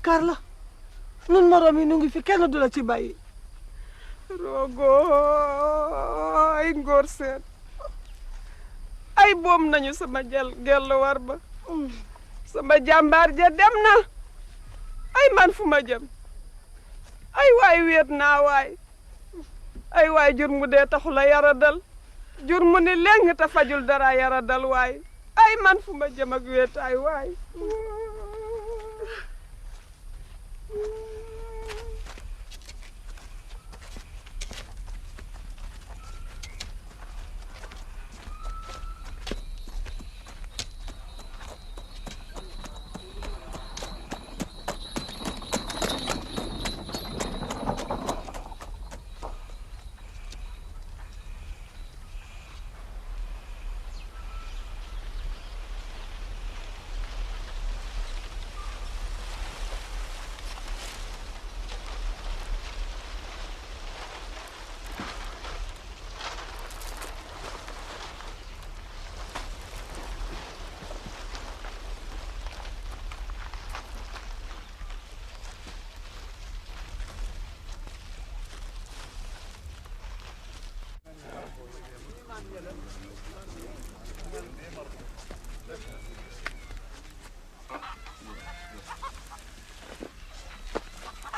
yaakaar la nun morom yi nu ngi fi kenn du la ci bàyyi. rogo ay ngóor seen ay boom nañu sama gellu war ba sama jàmbaar ja dem na ay man fu ma jëm ay waay wéet naa waay ay waay jur mu dee taxu la yara dal jur mu ni léegi te fajul dara yara dal waay ay man fu ma jëm ak wéet ay waay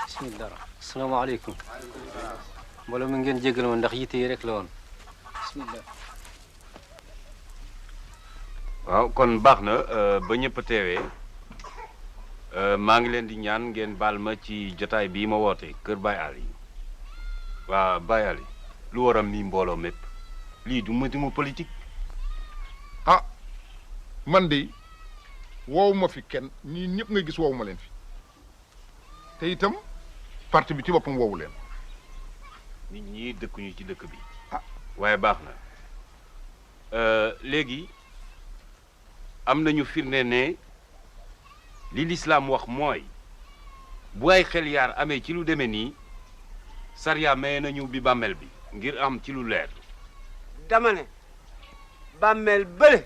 bismillah asalaamaaleykum mbooloo mi ngeen jégal ma ndax yitte yi rek la woon bismillah waaw kon baax na ba ñëpp teewee maa ngi leen di ñaan ngeen baal ma ci jotaay bii ma woote kër Baye Ali waa Baye Ali lu waram nii mbooloo mépp lii du ma politique. ah man de woowu ma fi kenn ñii ñëpp nga gis woowu ma leen fi te itam parti bi ci boppam woowu leen. nit ñi dëkkuñu ci dëkk bi. ah waaye baax na léegi am nañu firnde ne li lislaam wax mooy bu ay xel yaar amee ci lu demee nii sariya maye nañu bi bàmmeel bi ngir am ci lu leer. dama ne bàmmeel bële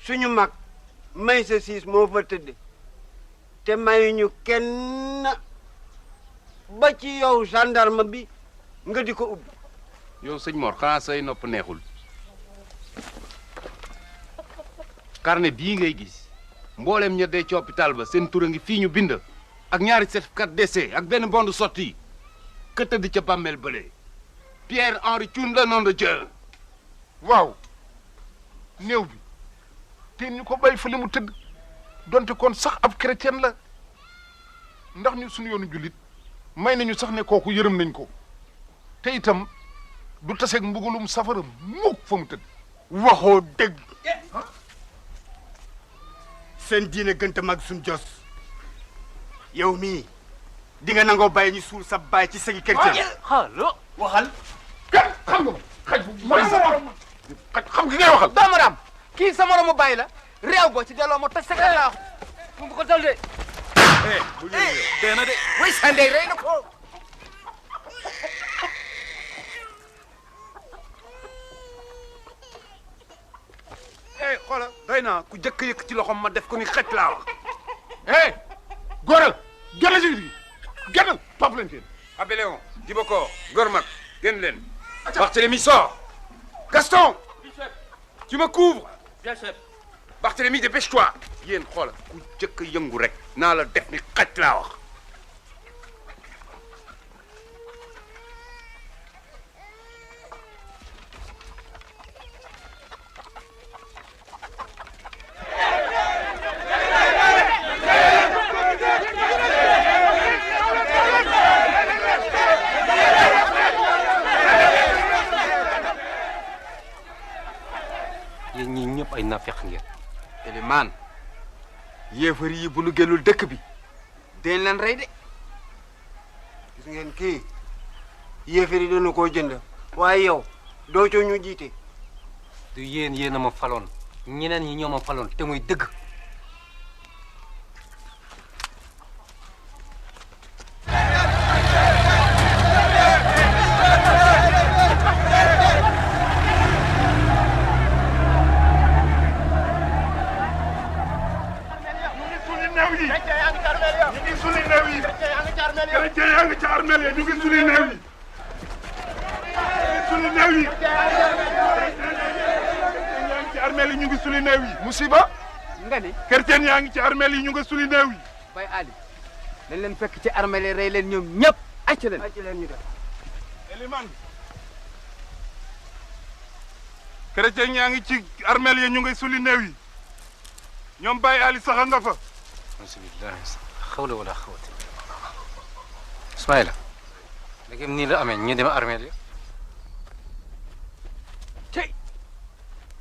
suñu mag may sa siis moo fa tëdd te mayuñu kenn ba ci yow gendarme bi nga di ko ubbi. yow sëñ Mor xanaa say nopp neexul carnet bii ngay gis mboolem ña dee ci hôpital ba seen tur a ngi fii ñu bind ak ñaari certificat décès ak benn bon de sortie ka tëdd ca bàmmeel bële Pierre Henri Thioune le nom de Dieu. waaw néew bi te ñu ko bay fa li mu tëdd donte kon sax ab chrétien la ndax ñu suñu yoonu jullit may nañu sax ne kooku yërëm nañ ko te itam du taseeg mbugulum safara mukk fa mu tëdd. waxoo dëgg seen diine gënta mag suñ jos yow mii di nga nangoo bàyyi ñu suul sa baay ci segi chrétien. xalo waxal. kan xam nga ma xaj bu mooy sa morom xaj xam nga ngay waxal. doomu raam kii sa moromu bàyyi la réew boo ci delloo mo tas sa kër laa wax bu ko dal de bu ñu dee na de. way sa ndey rey na ko xoola doy naa ku jëkk yëkk ci loxom ma def ko ni xëcc laa wax. góoral gënal si gënal topp leen fii. Abéléon Diboko Gormak génn leen. Barthélemy sort. Gaston. Tu me couvres. bien chef Barthélemy dépêche-toi. yéen xoola ku jëkk yëngu rek naa la def ni xëcc laa wax. yéen ñii ñëpp ay nafeq ngeen Elimaan yéefar yi bu nu génnul dëkk bi dañ leen rey de gis ngeen kii yéefar yi dañu koo jënd waaye yow doo coo ñu jiite. du yéen a ma faloon ñeneen ñi ñoo ma faloon te muy dëgg ñu ngi sulli armeel yi ñu ngi suli néew yi suli néew yi yaa ngi ci armeel yi ñu ngi suli néew yi musiba nga ni chrétien yaa ngi ci armeel yi ñu ngi suli néew yi Baye Ali dañ leen fekk ci armée yi rey leen ñoom ñëpp acc leen ñu def Eliman chrétien yaa ngi ci armeel yi ñu ngi suli néew yi ñoom Baye Ali sax nga fa bismillah xawla wala xawata Ismaïla léegi nii la amee ñu dem armée li tey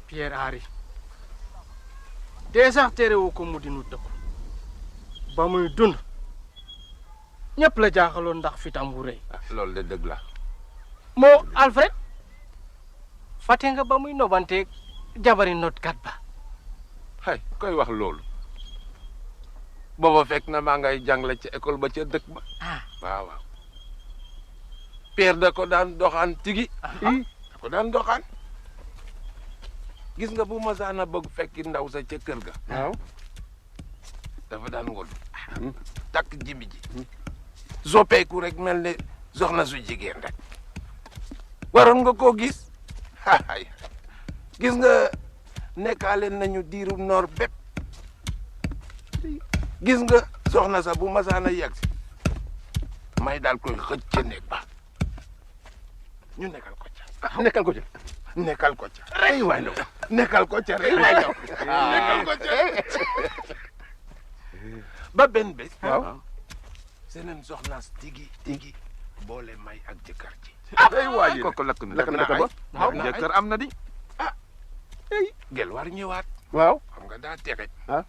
Pierre Henri dee sax terewu ko mu dinu dëkku ba muy dund ñëpp la jaaxaloon ndax fitam bu rëy loolu de dëgg la moo Alfred fàtte nga ba muy nobanteeg jabari notkat ba hay koy wax loolu booba fekk na maa ngay jàngale ci école ba ca dëkk ba waaw waaw Pierre da ko daan doxaan tigi da ko daan doxaan gis nga bu masaana bëgg fekki ndaw sa ca kër ga waaw dafa daan ngol takk jimbi ji soppeeku rek mel ne soxna su jigéen rek waroon nga koo gis ay gis nga nekkaale nañu diiru noor bépp gis nga soxna sa bu masaana yegg si may daal koy xëcc ca néeg ba ñu nekkal ko ca nekkal ko ca nekkal ko ca rey waay ndaw nekkal ko ca rey waay ndaw nekkal ko ca ba benn bés waaw seneen soxnaas tigi boole may ak jëkkër ji ay waaji kooku lakk na ba waaw jëkkër am na di gel war ñëwaat waaw xam nga daa texe ah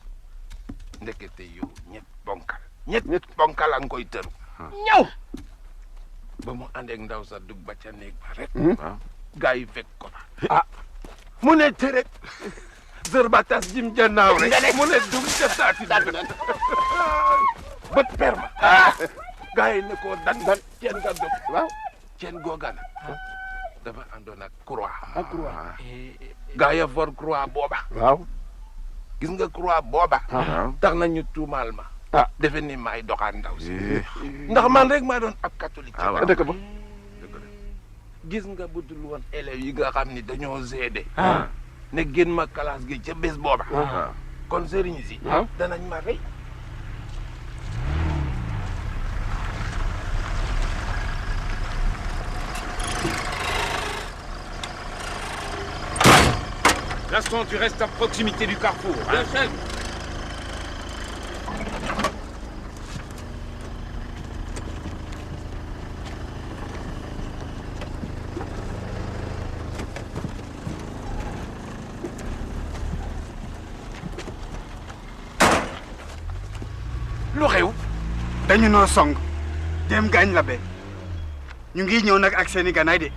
ndekete yow ñett bonkal a nga koy tëru ñaw ba mu àndeek ndaw sa dugg ba ca néeg ba rek waaw gaa yi fekk ko fa mu ne tërek zër ba tas jim jannaaw rek mu ne dugg ca taati bët perma gaa yi ne ko dan ceen nga dugg waaw ceen googana dafa àndoon ak croix gaa ya for croix booba waaw gis nga croix booba tax nañu tuumaal ma defe ni maay doxaan ndaw si ndax man rek maa doon ab catholique dëkk ba gis nga budul woon élèves yi nga xam ni dañoo seede ne génn ma classe gi ca bés booba kon sëriñ si danañ ma rey Gaston, tu restes à proximité du carrefour. Hein? chef lu xew dañu noo song dem gaañ la be ñu ngi ñëw nag ak seeni ganaay de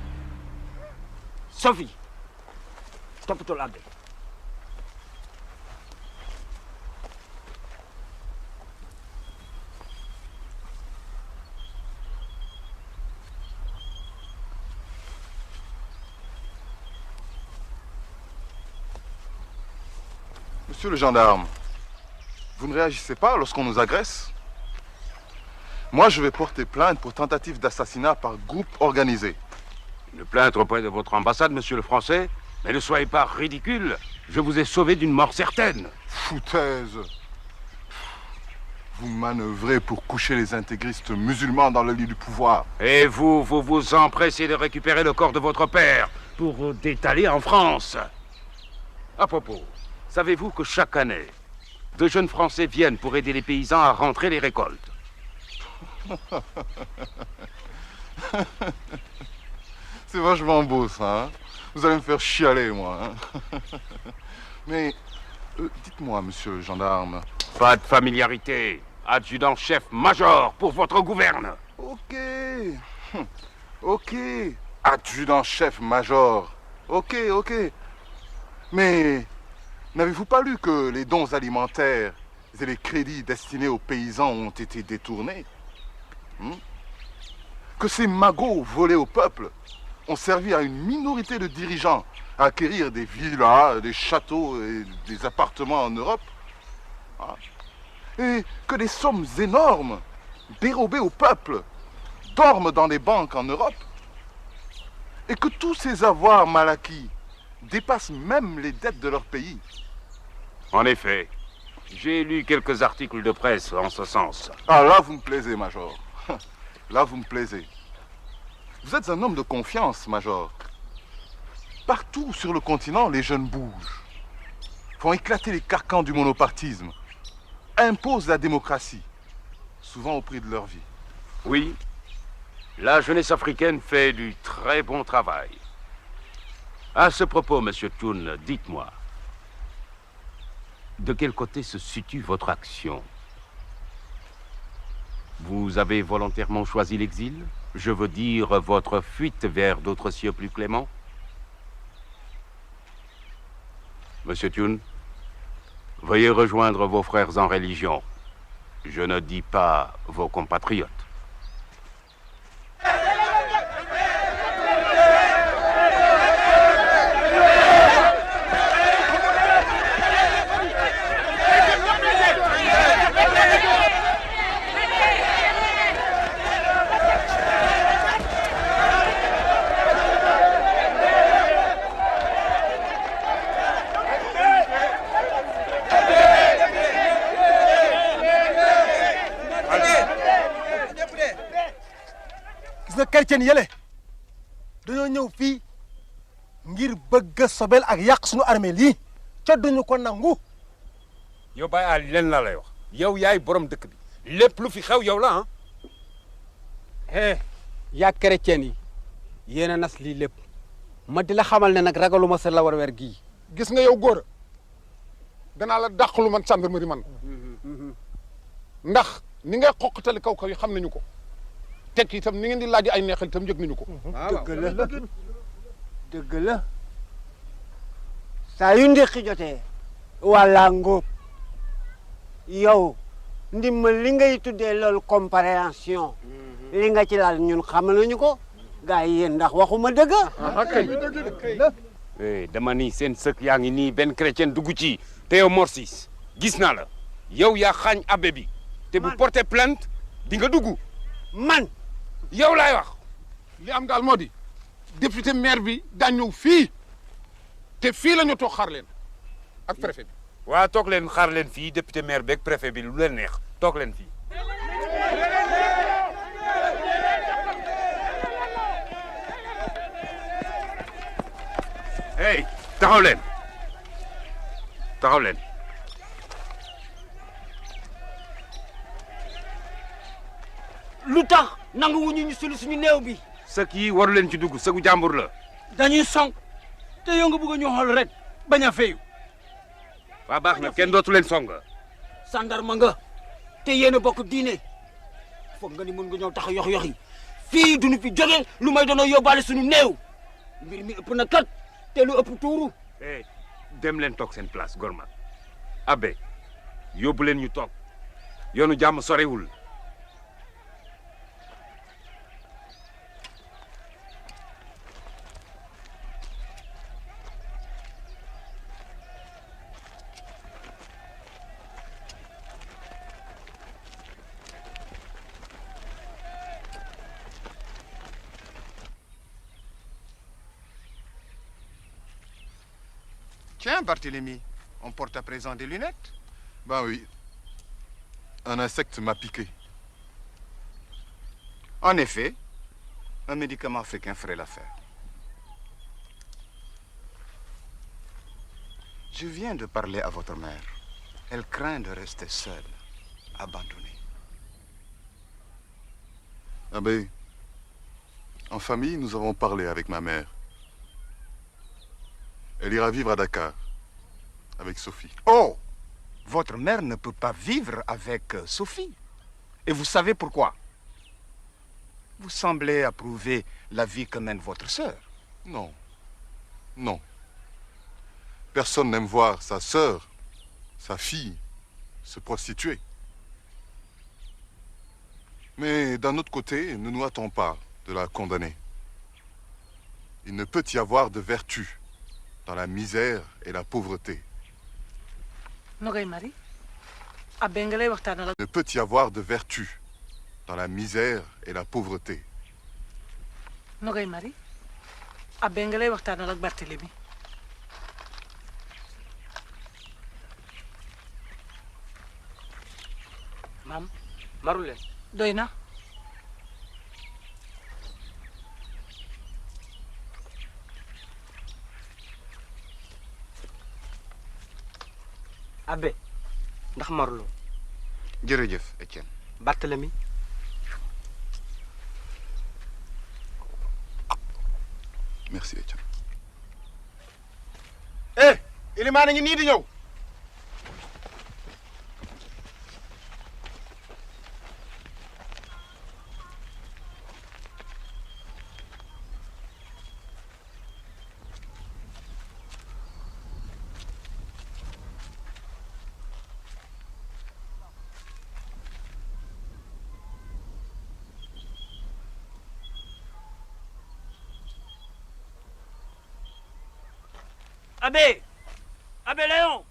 Sophie toppatoo la de Monsieur le gendarme, vous ne réagissez pas lorsqu'on nous agresse? Moi, je vais porter plainte pour tentative d'assassinat par groupe organisé. Une plainte auprès de votre ambassade, monsieur le Français. Mais ne soyez pas ridicule. Je vous ai sauvé d'une mort certaine. Foutaise! Vous manœuvrez pour coucher les intégristes musulmans dans le lit du pouvoir. Et vous vous empressez de récupérer le corps de votre père pour détaler en France. À propos, savez-vous que chaque année, de jeunes Français viennent pour aider les paysans à rentrer les récoltes? C'est vachement beau, ça, hein? Vous allez me faire chialer, moi, hein? Mais, dites-moi, monsieur le gendarme... Pas de familiarité. Adjudant-chef-major pour votre gouverne. Ok. Ok. Adjudant-chef-major. Ok. Mais, n'avez-vous pas lu que les dons alimentaires et les crédits destinés aux paysans ont été détournés? Que ces magots volés au peuple ont servi à une minorité de dirigeants à acquérir des villas, des châteaux et des appartements en Europe? Et que des sommes énormes dérobées au peuple dorment dans les banques en Europe et que tous ces avoirs mal acquis dépassent même les dettes de leur pays. En effet, j'ai lu quelques articles de presse en ce sens. Ah, là, vous me plaisez, Major. Là, vous me plaisez. Vous êtes un homme de confiance, Major. Partout sur le continent, les jeunes bougent, font éclater les carcans du monopartisme, imposent la démocratie, souvent au prix de leur vie. Oui, la jeunesse africaine fait du très bon travail. À ce propos, Monsieur Toun, dites-moi, de quel côté se situe votre action? Vous avez volontairement choisi l'exil? Je veux dire, votre fuite vers d'autres cieux plus cléments? Monsieur Toun, veuillez rejoindre vos frères en religion. Je ne dis pas vos compatriotes. chrétien yële dañoo ñëw fii ngir bëgg a sobel ak yàq suñu armée lii ca duñu ko nangu. yow Baye Ali leen laa lay wax yow yaay borom dëkk bi lépp lu fi xew yow la ah. yaa chrétien yi yéen a nas lii lépp ma di la xamal ne nag ragaluma sa lawar weer gii. gis nga yow góor danaa la dàqalu man gendarmerie man ndax ni ngay xoqatali kaw yi xam nañu ko tekki itam ni ngeen di laaj ay neexal itam yëg nañu ko. dëgg la saa yu ndéqi jotee walla ngóob yow ndimbal li ngay tuddee loolu compréhension li nga ci laal ñun xam nañu ko gars yi yéen ndax waxuma dëgg. dama ni seen sëk yaa ngi nii benn chrétien dugg ci te yow Morsis gis naa la yow yaa xaañ abbé bi te bu porter plainte di nga dugg. man yow laay wax. li am daal moo di député maire bi daa ñëw fii te fii la ñu toog xaar leen ak préfet bi. waa toog leen xaar leen fii député maire beeg préfet bi lu leen neex toog leen fii. hey taxaw leen taxaw leen. lu tax nanguwuñu ñu suli suñu néew bi. sëk yi waru leen ci dugg sëgu jàmbur la. dañuy song te yow nga bëgg ñu xool rek bañ a fayu. waa baax na kenn dootu leen song. sandarma nga te yéen a bokk diine foog nga ni mën nga ñëw tax yox yi fii duñu fi jóge lu may doon yóbbaale suñu néew mbir mi ëpp na kat te lu ëpp tuuru. dem leen toog seen place Gorma abbé yóbbu leen ñu toog yoonu jàmm sorewul. Tiens, Barthélemy, on porte à présent des lunettes? Ben oui. Un insecte m'a piqué. En effet, un médicament africain ferait l'affaire. Je viens de parler à votre mère. Elle craint de rester seule, abandonnée. Abbé, en famille, nous avons parlé avec ma mère. Elle ira vivre à Dakar, avec Sophie. Oh! Votre mère ne peut pas vivre avec Sophie. Et vous savez pourquoi? Vous semblez approuver la vie que mène votre sœur. Non. Non. Personne n'aime voir sa sœur, sa fille, se prostituer. Mais d'un autre côté, ne nous hâtons pas de la condamner. Il ne peut y avoir de vertu dans la misère et la pauvreté. Il ne peut y avoir de vertu dans la misère et la pauvreté. Nogay Mari abbé nga lay waxtaanal ak Barthélemy. maam maru leen. doy na. abbé ndax maruloo. jërëjëf Étienne. Barthélemy. Merci Étienne. Ilimaan a ngi nii di ñëw. Abbé Abbé Léon.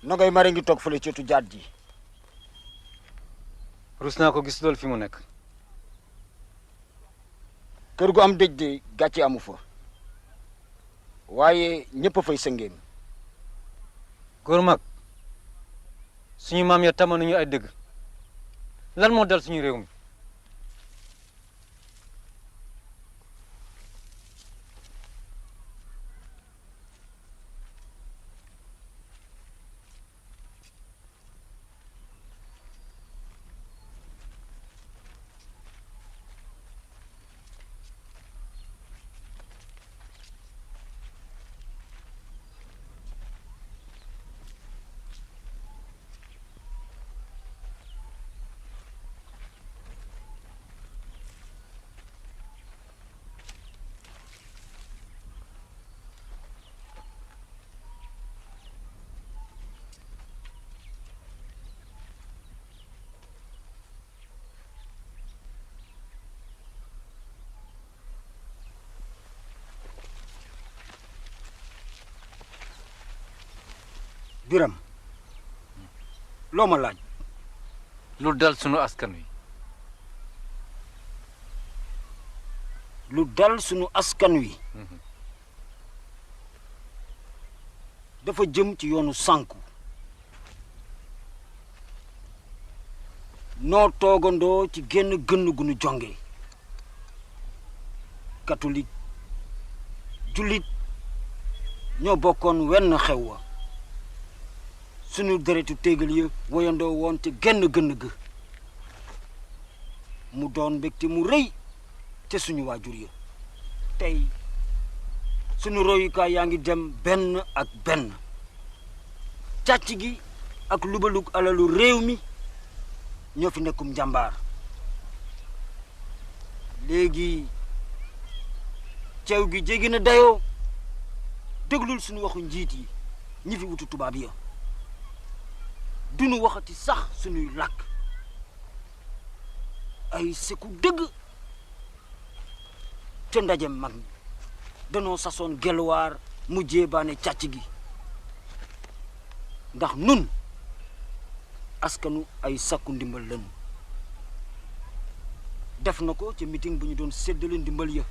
Nogay Mari ngi toog fële ci wetu jaat ji. rus naa ko gis loolu fi mu nekk. kër gu am dëj de gàcce amu fa waaye ñëpp a fay sëngéem. góor mag suñu maam ya tama nañu ay dëgg lan moo dal suñu réew mi. Biram loo ma laaj. lu dal sunu askan wi. lu dal sunu askan wi. dafa jëm ci yoonu sànku. noo toogandoo ci génn gënn gu nu jonge. catholique jullit ñoo bokkoon wenn xew wa. sunu deretu téegal ya woyandoo woon te genn gënn ga mu doon mbégte mu rëy te suñu waajur ya tey sunu royukaay yaa ngi dem benn ak benn càcc gi ak lubalug alalu réew mi ñoo fi nekkum njàmbaar léegi ceew gi jéggi na dayoo déglul suñu waxu njiit yi ñi fi wutu tubaab ya duñu waxati sax suñuy làkk ay seku dëgg ca ndaje mag ñi danoo sasoon gelwaar mu jéebaane càcc gi ndax nun askanu ay sakku ndimbal lañu def na ko ci meeting bu ñu doon séddale ndimbal ya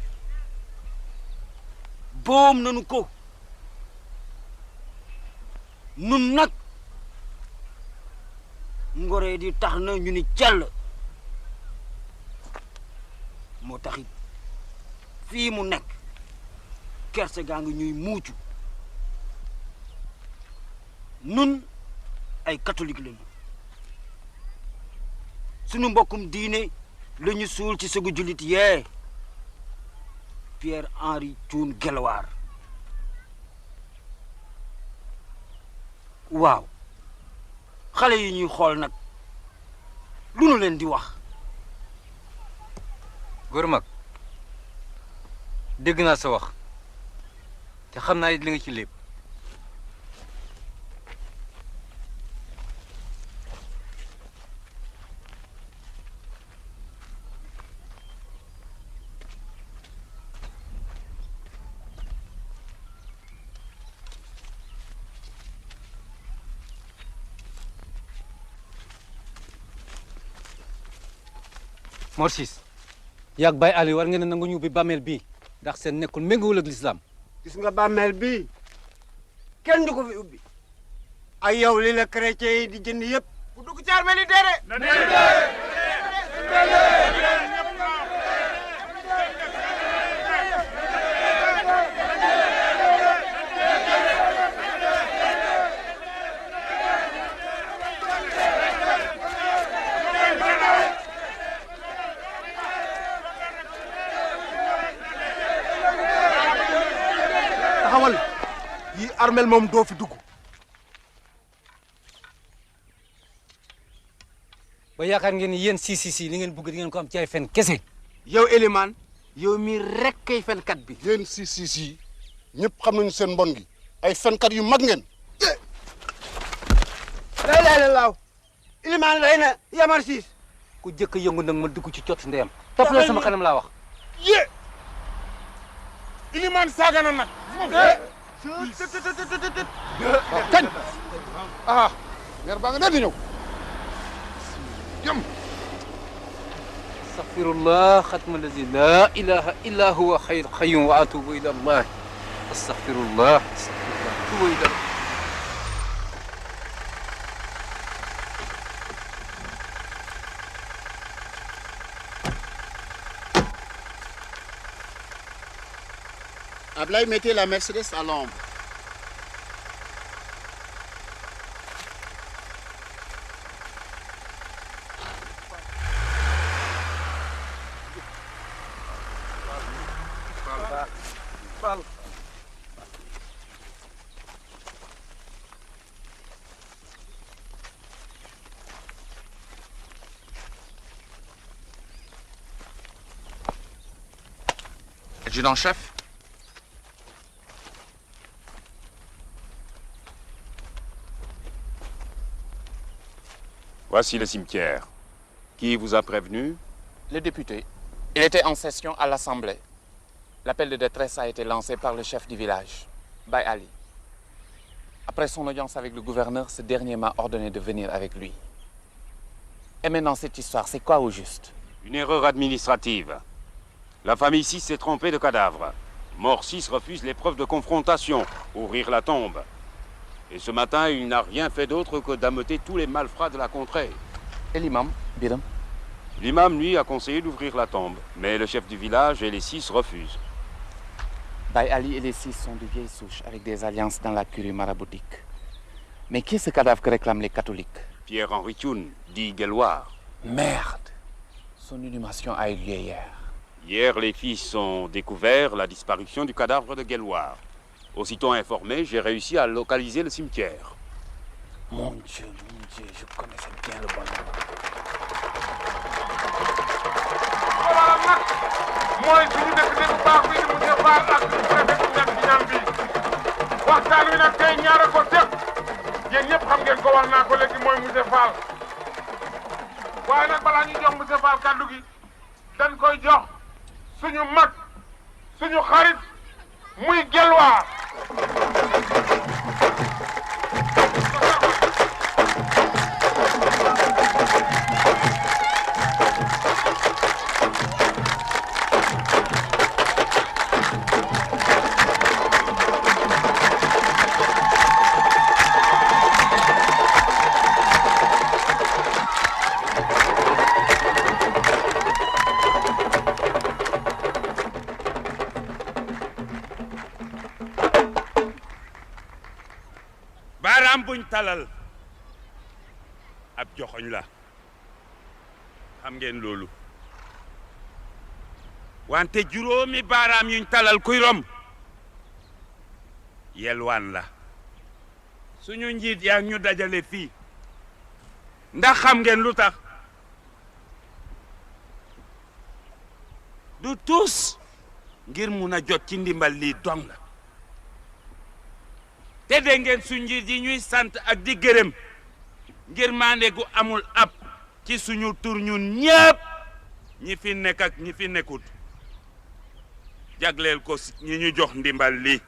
boom nanu ko nun nag ngoree di tax na ñu ni cell moo taxit fii mu nekk kerse gaa ngi ñuy muucu nun ay catholique lañu sunu mbokkum diine la ñu suul ci sëgu jullit yee Pierre Henri Thioune Gelwaar waaw xale yi ñuy xool nag lu nu leen di wax góor mag dégg naa sa wax te xam naa li nga ci lépp Mor Ciss yaag Baye Ali war ngeen a nangu ñu ubbi bàmmeel bii ndax seen nekkul méngoowul ak lislaam gis nga bàmmeel bii kenn du ko fi ubbi ay yow li la chrétien yi di jënd yëpp bu dugg ci armeel yi déere taxawal yi armel moom doo fi dugg ba yaakaar ngeen ni yéen si li ngeen bëgg di ngeen ko am ci ay fen kese yow Elimane yow mi rek kay fenkat bi yéen si ñëpp xam nañu seen mbon gi ay fenkat yu mag ngeen la laaw Elimane rey na Yamar Ciss ku jëkk yëngu nag ma dugg ci cot ndeyam topp la sama kanam laa wax yé Elimane saaga na nag kañ mer baa nga nee di ñëw jëm astaghfirullah xatma allazi la ilaha illa huwa xayr qayyum wa atubu ila allah astaghfirullah atubu ila allah Ablaye, mettez la Mercedes à l'ombre. Adjudant-chef. Voici le cimetière. Qui vous a prévenu? Le député. Il était en session à l'Assemblée. L'appel de détresse a été lancé par le chef du village, Baye Ali. Après son audience avec le gouverneur, ce dernier m'a ordonné de venir avec lui. Et maintenant, cette histoire, c'est quoi au juste? Une erreur administrative. La famille 6 s'est trompée de cadavre. Mort 6 refuse l'épreuve de confrontation, ouvrir la tombe. Et ce matin, il n'a rien fait d'autre que d'ameuter tous les malfrats de la contrée. Et l'imam, Biram? L'imam, lui, a conseillé d'ouvrir la tombe. Mais le chef du village et les 6 refusent. Baye Ali et les 6 sont de vieilles souches avec des alliances dans la curie maraboutique. Mais qui est ce cadavre que réclament les catholiques? Pierre-Henri Thioune, dit Guelwaar. Merde! Son inhumation a eu lieu hier. Hier, les fils ont découvert la disparition du cadavre de Guelwaar. Aussitôt informé, j'ai réussi à localiser le cimetière. Mon Dieu, je connaissais bien le bonheur. mooy suñu dëkk bi bu baax bi di monsieur Fall ak suñu préfet bu nekk ci ñaan bi waxtaan wi nag tey ñaara ko tëb yéen ñëpp xam ngeen ko wax naa ko léegi mooy monsieur Fall waaye nag balaa ñu jox monsieur Fall kàddu gi dañ koy jox suñu mag suñu xarit muy Guelwaar baaraam buñ talal ab joxoñ la xam ngeen loolu wante juróomi baaraam yuñ talal kuy rom yelwaan la suñu njiit yaa ñu dajale fii ndax xam ngeen lu tax du tus ngir mun a jot ci ndimbal lii dong la te dégg ngeen suñ njiit yi ñuy sant ak di gërëm ngir maande gu amul ab ci suñu tur ñun ñëpp ñi fi nekk ak ñi fi nekkut jagleel ko ñi ñu jox ndimbal lii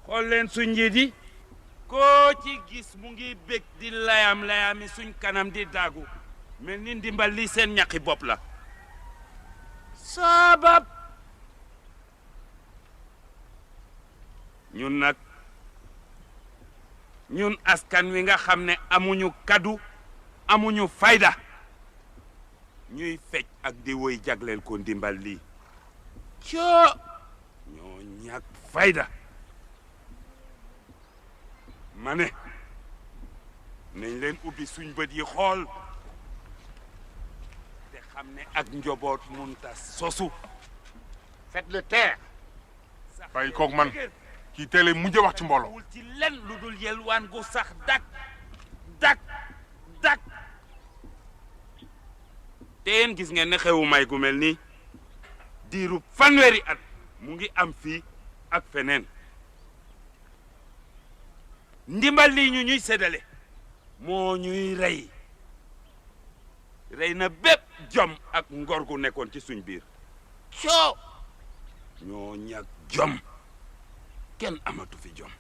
xool leen suñ njiit yi koo ci gis mu ngi bég di layam-layami suñ kanam di daagu mel ni ndimbal lii seen ñaqi bopp la sabab ñun nag ñun askan wi nga xam ne amuñu kaddu amuñu fayda ñuy fecc ak di woy jagleel ko ndimbal lii coo ñoo ñàkk fayda ma ne nañ leen ubbi suñ bët yi xool te xam ne ak njoboot munta sosu faites le taire bàyyi koog man kii teel a mujj wax ci mbooloo wul ci len lu dul yelwaan gu sax dak te yéen gis ngeen ne xewu may gu mel nii diiru fanweeri at mu ngi am fii ak feneen ndimbal lii ñu ñuy séddale moo ñuy rey na bépp jom ak ngor gu nekkoon ci suñ biir coo ñoo ñàkk jom kenn amatu fi jom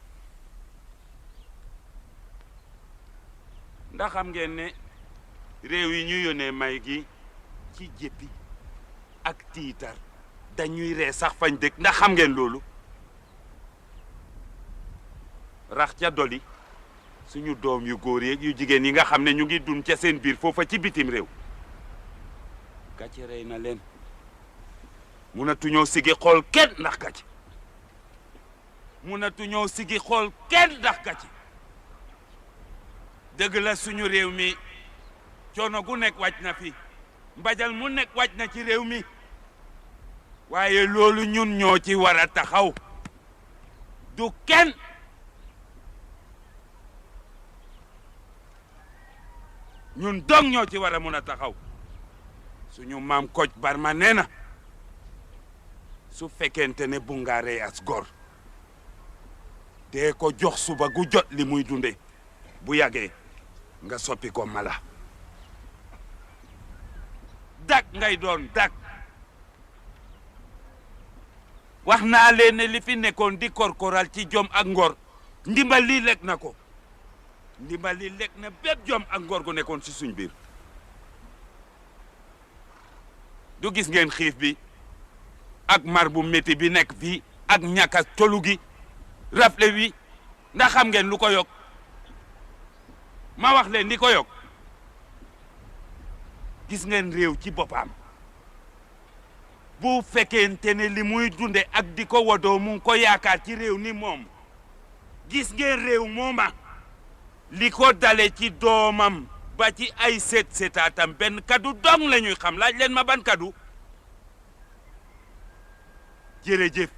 ndax xam ngeen ne réew yi ñu yónnee may gi ci jéppi ak tiitar dañuy ree sax fañ dëkk ndax xam ngeen loolu rax ca doli suñu doom yu góor yeeg yu jigéen yi nga xam ne ñu ngi dund ca seen biir foofa ci bitim réew gàcce rey na leen munatuñoo sigi xool kenn ndax gàcce munatuñoo sigi xool kenn ndax gàcce dëgg la suñu réew mi coono gu nekk wàcc na fi mbajal mu nekk wàcc na ci réew mi waaye loolu ñun ñoo ci war a taxaw du kenn ñun dong ñoo ci war a mun a taxaw suñu maam Kocc Barma nee na su fekkente ne bu nga rey as gor dee ko jox suba gu jot li muy dunde bu yàggee nga soppi ko mala dak ngay doon dak wax naa leen ne li fi nekkoon di korkoral ci jom ak ngor ndimbal lii lekk na ko ndimbal lii lekk na bépp jom ak ngor gu nekkoon ci suñ biir du gis ngeen xiif bi ak mar bu métti bi nekk fii ak ñàkk a tolu gi rafle wi ndax xam ngeen lu ko yokk ma wax leen li ko yokk gis ngeen réew ci boppam bu fekkente ne li muy dunde ak di ko wodoo mu ngi ko yaakaar ci réew ni moom gis ngeen réew mooma li ko dale ci doomam ba ci ay seetaatam benn kaddu dong la ñuy xam laaj leen ma ban kaddu jërëjëf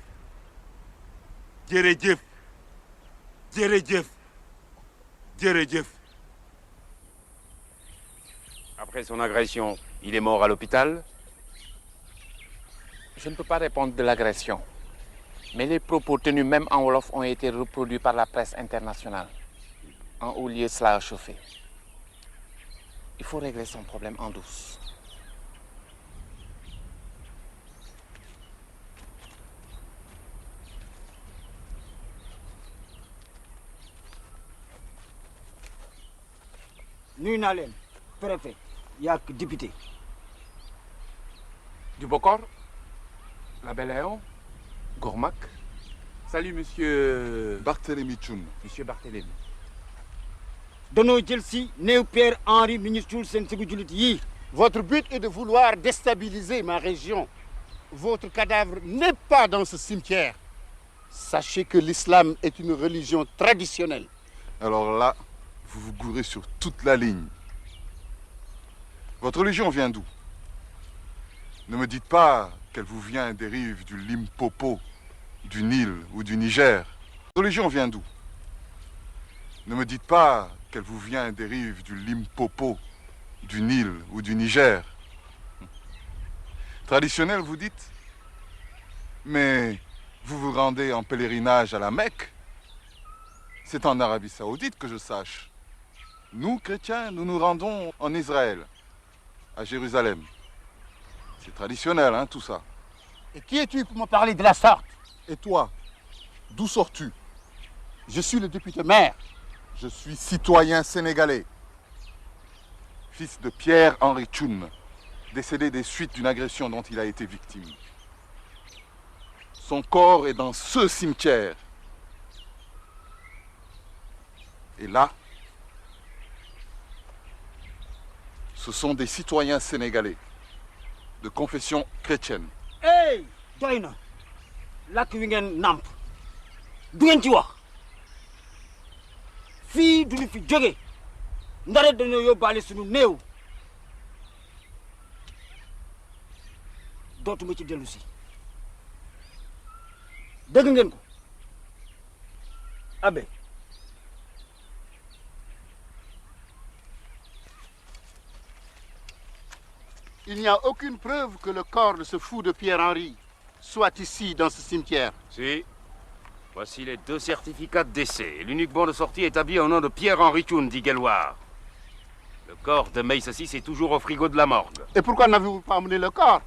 jërëjëf jërëjëf jërëjëf. Après son agression, il est mort à l'hôpital. Je ne peux pas répondre de l'agression, mais les propos tenus même en wolof ont été reproduits par la presse internationale. En haut lieu, cela a chauffé. Il faut régler son problème en douce. nuyu naa leen préfet yaak député du Bokor, la Belle-Léon, Gourmac. Salut, monsieur... Barthélemy Thioune. Monsieur Barthélemy. danoo jël si néew Pierre Henri mi ñu suul seen sigu julit yii. Votre but est de vouloir déstabiliser ma région. Votre cadavre n'est pas dans ce cimetière. Sachez que l'islam est une religion traditionnelle. Alors là, vous vous gourrez sur toute la ligne. Votre religion vient d'où? Ne me dites pas qu'elle vous vient des rives du Limpopo, du Nil ou du Niger. Votre religion vient d'où? Ne me dites pas qu'elle vous vient des rives du Limpopo, du Nil ou du Niger. Traditionnel, vous dites? Mais vous vous rendez en pèlerinage à la Mecque? C'est en Arabie Saoudite que je sache. Nous, chrétiens, nous nous rendons en Israël, à Jérusalem. C'est traditionnel, hein, tout ça. Et qui es-tu pour me parler de la sorte? Et toi, d'où sors-tu? Je suis le député maire. Je suis citoyen sénégalais, fils de Pierre-Henri Tchoun, décédé des suites d'une agression dont il a été victime. Son corps est dans ce cimetière. Et là, ce sont des citoyens sénégalais de confession chrétienne. Hey, doy na làkk wi ngeen nàmp du ngeen ci wax fii duñu fi jóge ndare dañoo yóbbaale suñu néew dootuma ci dellu si dégg ngeen ko abbé. Il n'y a aucune preuve que le corps de ce fou de Pierre-Henri soit ici, dans ce cimetière. Si. Voici les 2 certificats de décès. L'unique bon de sortie établi au nom de Pierre-Henri Tchoun, dit Guelwaar. Le corps de Meïssa Ciss est toujours au frigo de la morgue. Et pourquoi n'avez-vous pas amené le corps?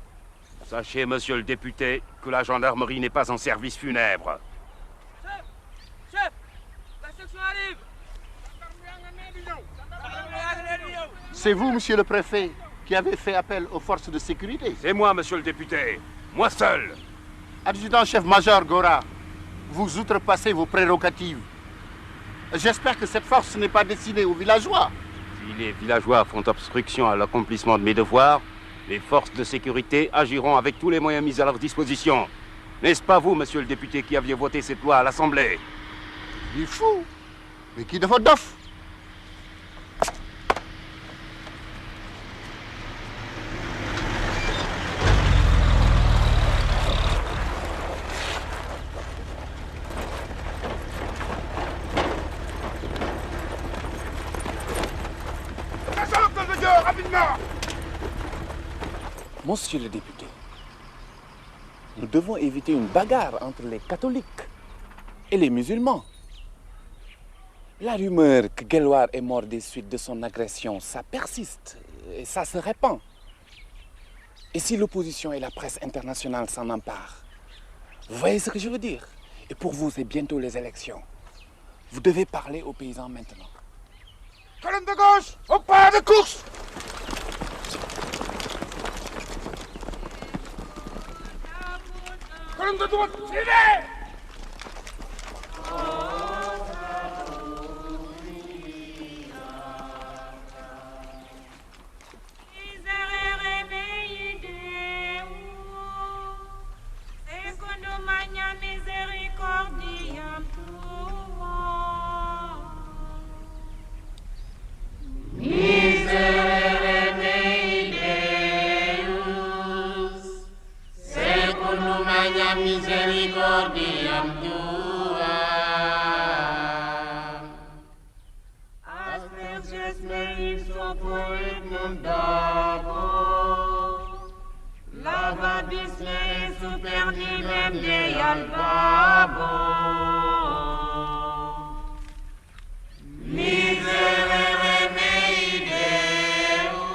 Sachez, monsieur le député, que la gendarmerie n'est pas en service funèbre. Chef, la section arrive. C'est vous, monsieur le préfet, qui avez fait appel aux forces de sécurité? C'est moi, monsieur le député. Moi seul. Adjudant-chef-major Gora, vous outrepassez vos prérogatives. J'espère que cette force n'est pas destinée aux villageois. Si les villageois font obstruction à l'accomplissement de mes devoirs, les forces de sécurité agiront avec tous les moyens mis à leur disposition. N'est-ce pas vous, monsieur le député, qui aviez voté cette loi à l'Assemblée? Il est fou. Mais qui de votre dof? Monsieur le député, nous devons éviter une bagarre entre les catholiques et les musulmans. La rumeur que Guelwaar est mort des suites de son agression, ça persiste et ça se répand. Et si l'opposition et la presse internationale s'en emparent, vous voyez ce que je veux dire? Et pour vous, c'est bientôt les élections. Vous devez parler aux paysans maintenant. Colonne de gauche, au pas de course! Colonne de droite, suivez! Misericordiam tuam. Asperges meis opoignum dabo, lavabis meis supernilem Deam babo. Miserere mei Deus,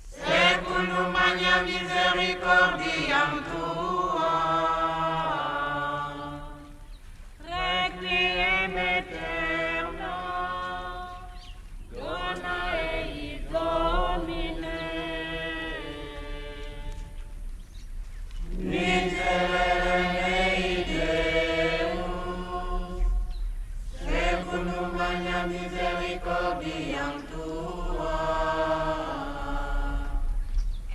seculum magna misericordiam tuam. Requiem aeterna, dona ei Domine. Miserere mei Deus, seculum magna misericordiam tuam.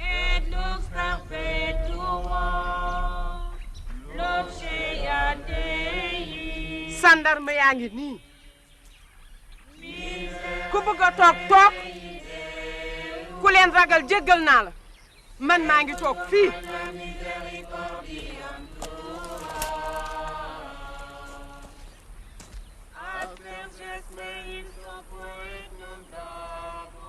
Et lux perpetuum, lucea Dei. Sandarma yaa ngi nii ku bëgg a toog toog ku leen ragal jéggal naa la man maa ngi toog fii. Asperges meis opoignum dabo,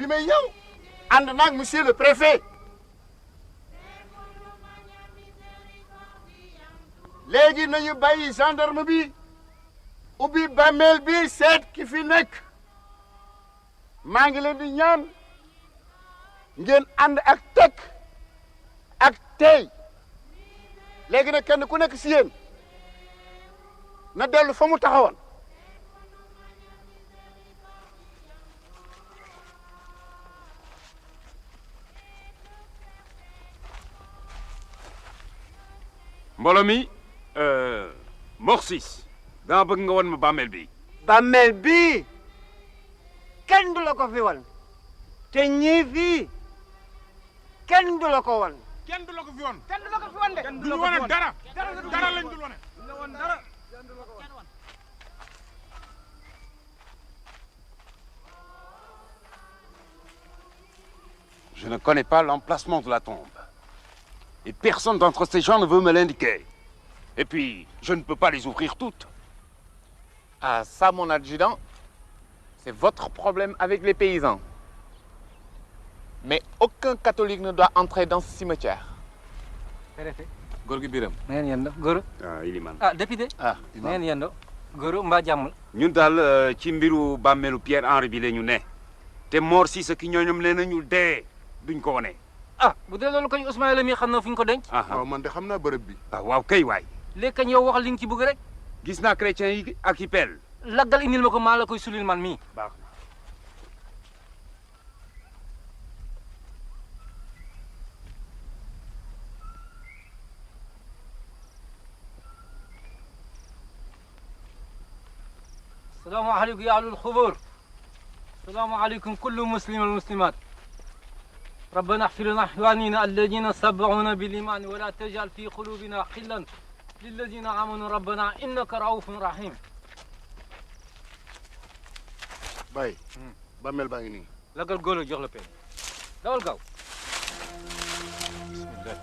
bi may ñëw ànd naag monsieur le préfet léegi nañu bàyyi gendarme bi ubbi bàmmeel bi seet ki fi nekk maa ngi leen di ñaan ngeen ànd ak tekk ak tey léegi nag kenn ku nekk si yéen na dellu fa mu taxawoon mbooloo mi Mor Ciss dama bëgg nga won ma bàmmeel bi. bàmmeel bii kenn du la ko fi wan te ñii fii kenn du la ko wan. kenn du la ko fi wan. kenn du la ko fi wan de. du ñu wane dara dara lañ dul wane. Je ne connais pas l'emplacement de la tombe. Et personne d'entre ces gens ne veut me l'indiquer. Et puis, je ne peux pas les ouvrir toutes. Ah, ça, mon adjudant, c'est votre problème avec les paysans. Mais aucun catholique ne doit entrer dans ce cimetière. Préfet. góor gi Biram. na ngeen yendoo góor. Iliman. député. ah na ngeen yendoo góor mbaa jàmm la. ñun daal ci mbiru bàmmeelu Pierre Henri bi la ñu ne. te Mor Ciss ki ñooñam nee nañu dee duñ ko wane. bu dee loolu kañ Ismaïla mi xam na fu ñu ko denc. waaw man de xam naa bërëb bi. waaw kay waay. léegi kañ yow waxal li nga ci bëgg rek. gis naa chrétien yi ak i pelle. laggal indil ma ko maa la koy sulil man mii. baax na. السلام عليكم يا أهل الخبور. السلام عليكم كل مسلم والمسلمات. ربنا اغفر لنا إخواننا الذين سبقونا بالإيمان ولا تجعل في قلوبنا غلا للذين آمنوا ربنا إنك رؤوف رحيم. Baye. bàmmeel baa ngi nii. lagal góor jox la paie. dawal gaaw. bismillah.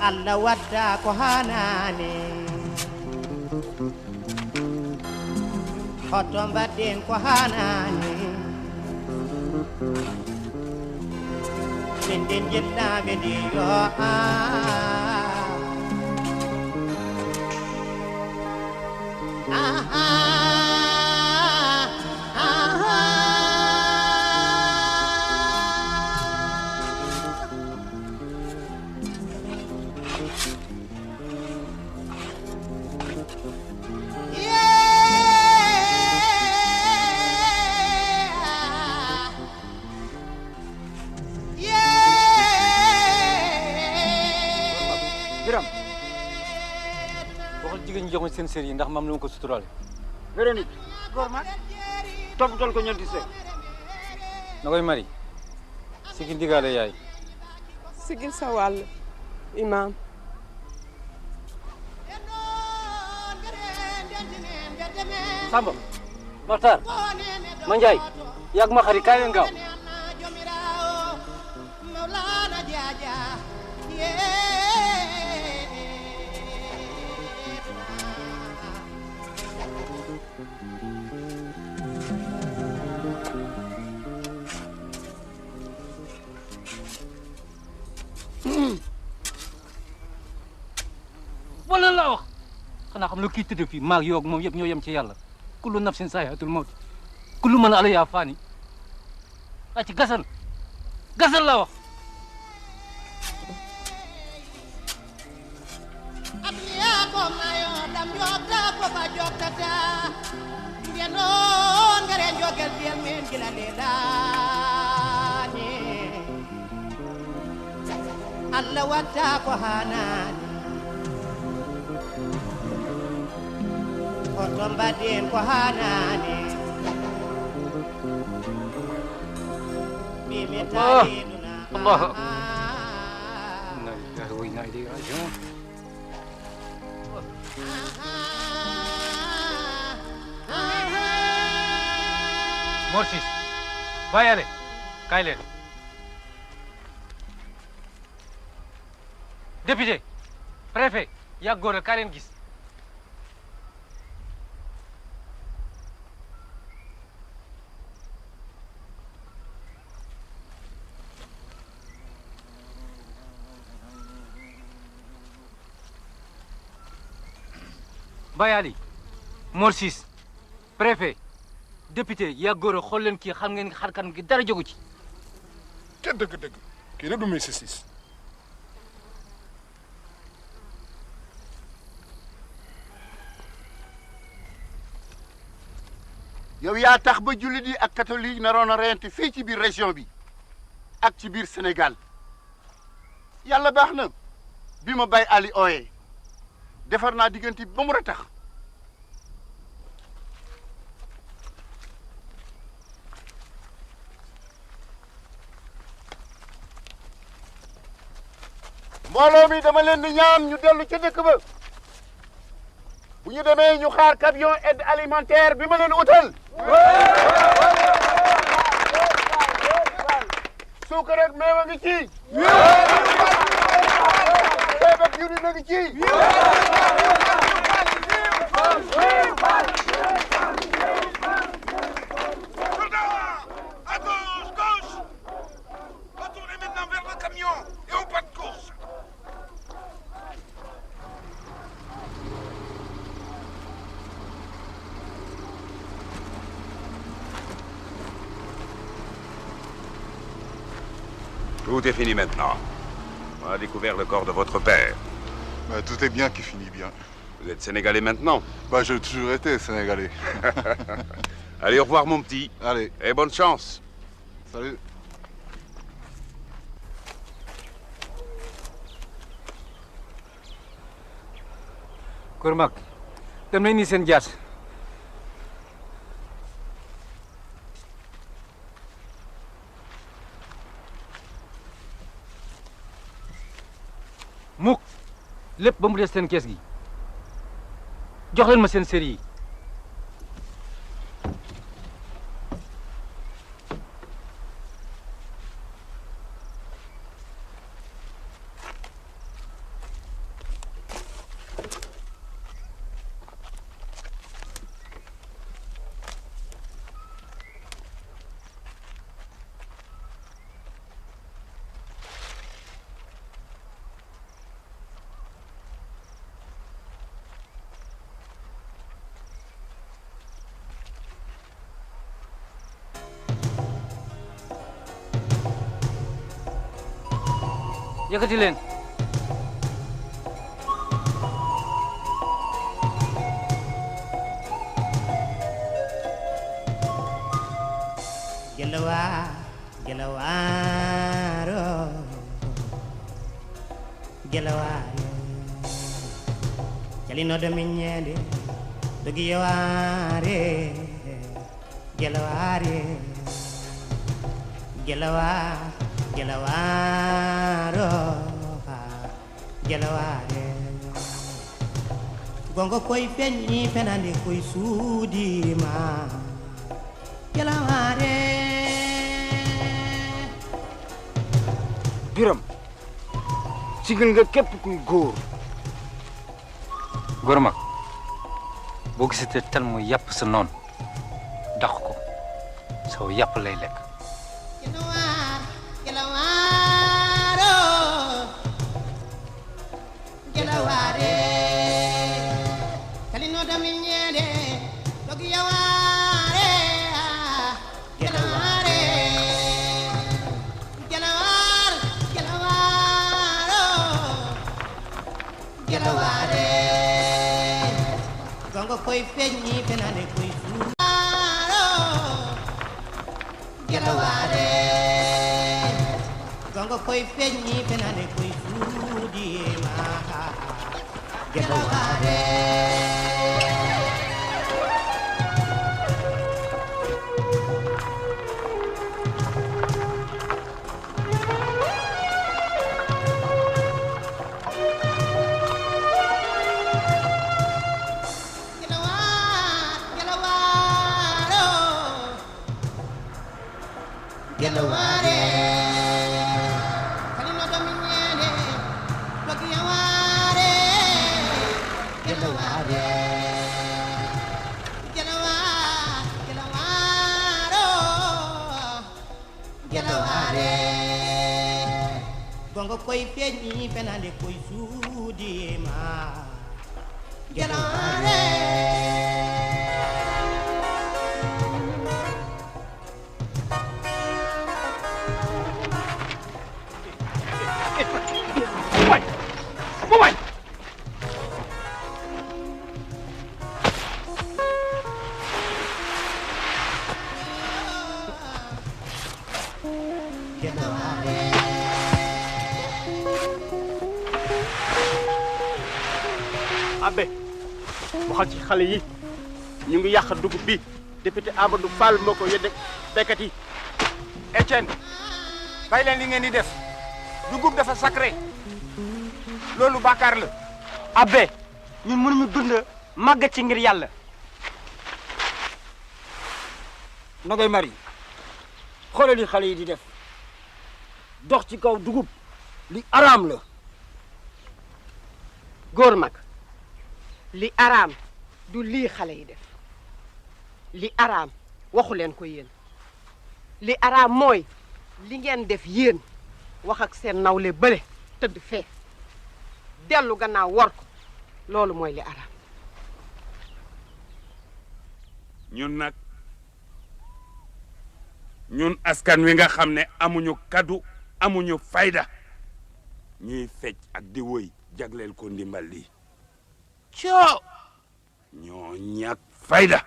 Allah wadda ko hanani hoto mbaɗɗen ko hanani min den jeɗɗaɓe ɗi yo Biram waxal jigéen ñi jox ma seen sër yi ndax mam lu ma ko suturaale. Véronique. góor ma. toppatoo ko ñeenti sër. na koy mari sigi ndigaale yaay. sigil sa wàll imaam. Samba Maxtar ma Njaay yàgg ma xari kaay leen gaaw. wala la wax xanaa xam lu kii tëdd fii maag yoog moom yëpp ñoo yem ci yàlla kullu nafsin saa'iqatul mawt kullu man alayha faani a ci gasal gasal la wax Allah wadda ko hanani hoto mbaɗɗen ko hanani الله أكبر إنا لله وإنا إليه راجعون Morsis bayale kaay leen député préfet yaa góor a kaay leen gis Bayali Morsis préfet député yaa góor a xool leen kii xam ngeen xar kanam gi dara jógu ci. te dëgg-dëgg kii la du muy siis yow yaa tax ba jullit yi ak catholique naroon a reyante fii ci biir région bi ak ci biir Sénégal yàlla baax na bi ma Baye Ali ooyee defar naa diggante ba mu ratax mbooloo mi dama leen di ñaan ñu dellu ca dëkk ba bu ñu demee ñu xaar camion aide alimentaire bi ma leen utal suukar ak meew a ngi ci ceeb ak diwlin a ngi ci À gauche, gauche! Retournez maintenant vers le camion et on pas de course. Tout est fini maintenant. On a découvert le corps de votre père. Bah, tout est bien qui finit bien. Vous êtes sénégalais maintenant? Bah, j'ai toujours été sénégalais. Allez, au revoir mon petit. Allez. Et bonne chance. Salut. Kër mag dem nañ ni seen jaas mukk lépp ba mu des seen kees gi jox leen ma seen série yi yëkkati leen Gelawaro Jalino de mignede Dogi yaware Gelaware Gelawaro Gelaware Gongo koy feñi fenande koy suudima Gelaware Biram sigil nga képp kuy góor góor mag boo gisatee tal mu yàpp sa noon dàq ko saw yàpp lay lekk Gelaware Kalino da mignede Dogi yaware Gelaware Gelaware Gongo koy feñi fenande koy suaro Gelaware Gongo koy feñi fenande koy suudi ma Gelaware gelaware kalino dominyele tokiyaware gelaware gelaware gongo koy feñi fenande koy suudi ma gelaware Abbé waxal ci xale yi ñu ngi yàq dugub bi député Amadou Fall moo ko yónnee béykat yi. Etienne bàyyi leen li ngeen di def dugub dafa sacré loolu bàkkaar la. Abbé ñun mënuñu dund màgg ci ngir yàlla. Nogay Mari xoolal li xale yi di def dox ci kaw dugub li araam la. góor mag li araam du lii xale yi def li araam waxu leen ko yéen li araam mooy li ngeen def yéen wax ak seen nawle bële tëdd fee dellu gannaaw war ko loolu mooy li araam. ñun nag ñun askan wi nga xam ne amuñu kaddu amuñu fayda ñuy fecc ak di woy jagleel ko ndimbal lii coo ñoo ñàkk fayda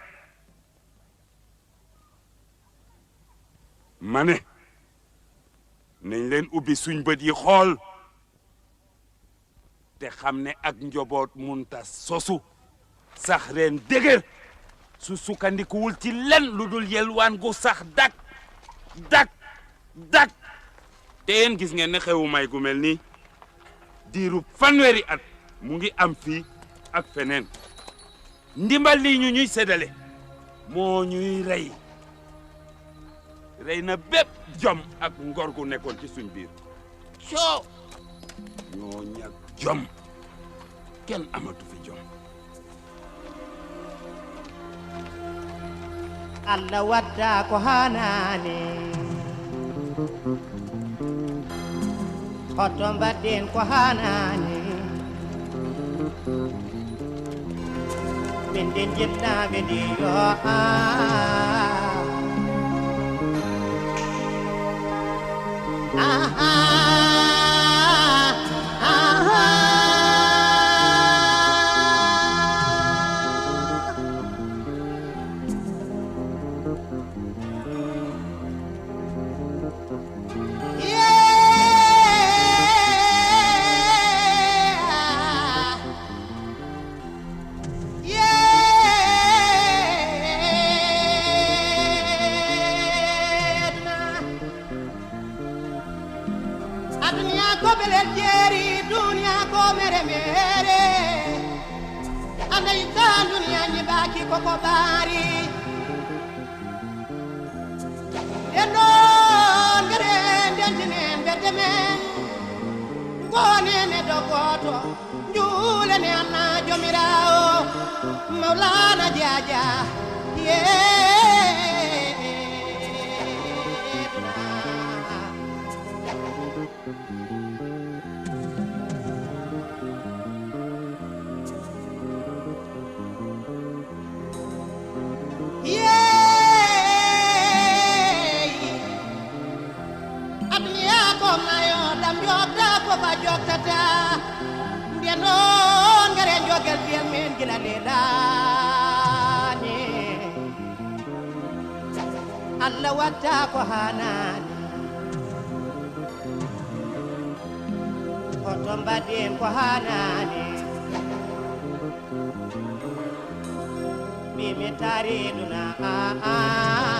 ma ne nañ leen ubbi suñ bët yi xool te xam ne ak njoboot munta sosu sax reen dëgër su sukkandikuwul ci len lu dul yelwaan gu sax dak te yéen gis ngeen ne xewu may gu mel nii diiru fanweeri at mu ngi am fii ak feneen ndimbal lii ñu ñuy séddale moo ñuy rey na bépp jom ak ngor gu nekkoon ci suñ biir coo ñoo ñàkk jom kenn amatu fi jom Allah wadda ko hanani hoto mbaɗɗen ko hanani min den jettaɓe ɗi yo koko bari enon gere dentine beteme ngone ne dogoto njule ne anna jomirao maulana jaja joktata ndeno ngare jogel biel men gila lelani Allah watta ko hanani hoto mbaɗen ko hanani mimi tariduna aha